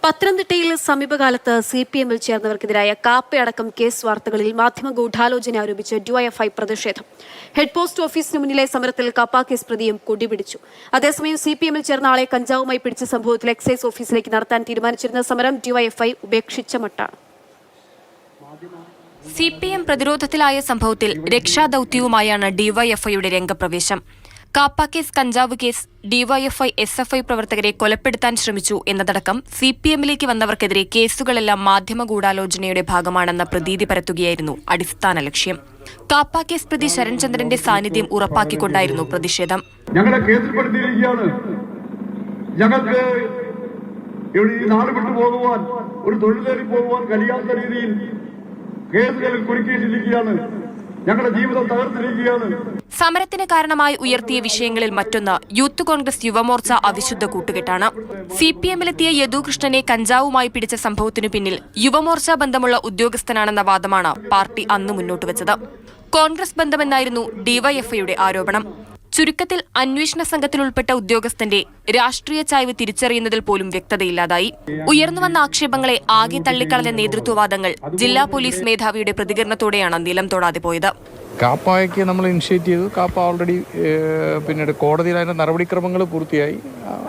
പത്തനംതിട്ടയിൽ സമീപകാലത്ത് CPM-ൽ ചേർന്നവർക്കെതിരായ കാപ്പയടക്കം കേസ് വാർത്തകളിൽ മാധ്യമ ഗൂഢാലോചന ആരോപിച്ച് DYFI പ്രതിഷേധം. ഹെഡ് പോസ്റ്റ് ഓഫീസിന് മുന്നിലെ സമരത്തിൽ കാപ്പ കേസ് പ്രതിയും കൊടിപിടിച്ചു. അതേസമയം CPM-ൽ ചേർന്ന ആളെ കഞ്ചാവുമായി പിടിച്ച സംഭവത്തിൽ എക്സൈസ് ഓഫീസിലേക്ക് നടത്താൻ തീരുമാനിച്ചിരുന്ന സമരം DYFI ഉപേക്ഷിച്ച മട്ടാണ്. CPM പ്രതിരോധത്തിലായ സംഭവത്തിൽ രക്ഷാദൌത്യവുമായാണ് DYFIയുടെ രംഗപ്രവേശം. കാപ്പ കേസ്, കഞ്ചാവ് കേസ്, DYFI SFI പ്രവർത്തകരെ കൊലപ്പെടുത്താൻ ശ്രമിച്ചു എന്നതടക്കം CPM-ലേക്ക് വന്നവർക്കെതിരെ കേസുകളെല്ലാം മാധ്യമ ഗൂഢാലോചനയുടെ ഭാഗമാണെന്ന പ്രതീതി പരത്തുകയായിരുന്നു അടിസ്ഥാന ലക്ഷ്യം. കാപ്പ കേസ് പ്രതി ശരൺചന്ദ്രന്റെ സാന്നിധ്യം ഉറപ്പാക്കിക്കൊണ്ടായിരുന്നു പ്രതിഷേധം. ഞങ്ങളെ കേന്ദ്രപ്പെടുത്തിയിരിക്കുകയാണ്. ഞങ്ങൾക്ക് നാട് വിട്ടു പോകുവാൻ, ഒരു തൊഴിൽ തേടി പോകുവാൻ കഴിയാത്ത രീതിയിൽ കേസുകളിൽ കുരുക്കിയിട്ടിരിക്കുകയാണ്. ഞങ്ങളുടെ ജീവിതം തകർത്തിരിക്കുകയാണ്. സമരത്തിന് കാരണമായി ഉയർത്തിയ വിഷയങ്ങളിൽ മറ്റൊന്ന് യൂത്ത് കോൺഗ്രസ് യുവമോർച്ച അവിശുദ്ധ കൂട്ടുകെട്ടാണ്. CPM-ലെത്തിയ യദുകൃഷ്ണനെ കഞ്ചാവുമായി പിടിച്ച സംഭവത്തിനു പിന്നിൽ യുവമോർച്ച ബന്ധമുള്ള ഉദ്യോഗസ്ഥനാണെന്ന വാദമാണ് പാർട്ടി അന്ന് മുന്നോട്ടുവച്ചത്. കോൺഗ്രസ് ബന്ധമെന്നായിരുന്നു DYFIയുടെ ആരോപണം. ചുരുക്കത്തിൽ അന്വേഷണ സംഘത്തിൽ ഉൾപ്പെട്ട ഉദ്യോഗസ്ഥന്റെ രാഷ്ട്രീയ ചായ്വ് തിരിച്ചറിയുന്നതിൽ പോലും വ്യക്തതയില്ലാതായി. ഉയർന്നുവന്ന ആക്ഷേപങ്ങളെ ആകെ തള്ളിക്കളഞ്ഞ നേതൃത്വവാദങ്ങൾ ജില്ലാ പോലീസ് മേധാവിയുടെ പ്രതികരണത്തോടെയാണ് നിലം തൊടാതെ പോയത്. കാപ്പയ്ക്ക് നമ്മൾ ഇനിഷ്യേറ്റ് ചെയ്തു. കാപ്പ ഓൾറെഡി പിന്നീട് കോടതിയിൽ അതിൻ്റെ നടപടിക്രമങ്ങൾ പൂർത്തിയായി.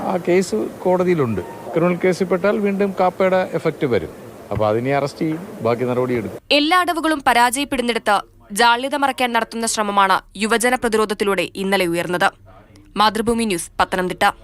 ആ കേസ് കോടതിയിലുണ്ട്. ക്രിമിനൽ കേസിൽ പെട്ടാൽ വീണ്ടും കാപ്പയുടെ എഫക്റ്റ് വരും. അപ്പോൾ അതിനെ അറസ്റ്റ് ചെയ്യും, ബാക്കി നടപടിയെടുക്കും. എല്ലാ അടവുകളും പരാജയപ്പെടുന്നിടത്ത് ജാള്യത മറയ്ക്കാൻ നടത്തുന്ന ശ്രമമാണ് യുവജന പ്രതിരോധത്തിലൂടെ ഇന്നലെ ഉയർന്നത്. മാതൃഭൂമി ന്യൂസ്, പത്തനംതിട്ട.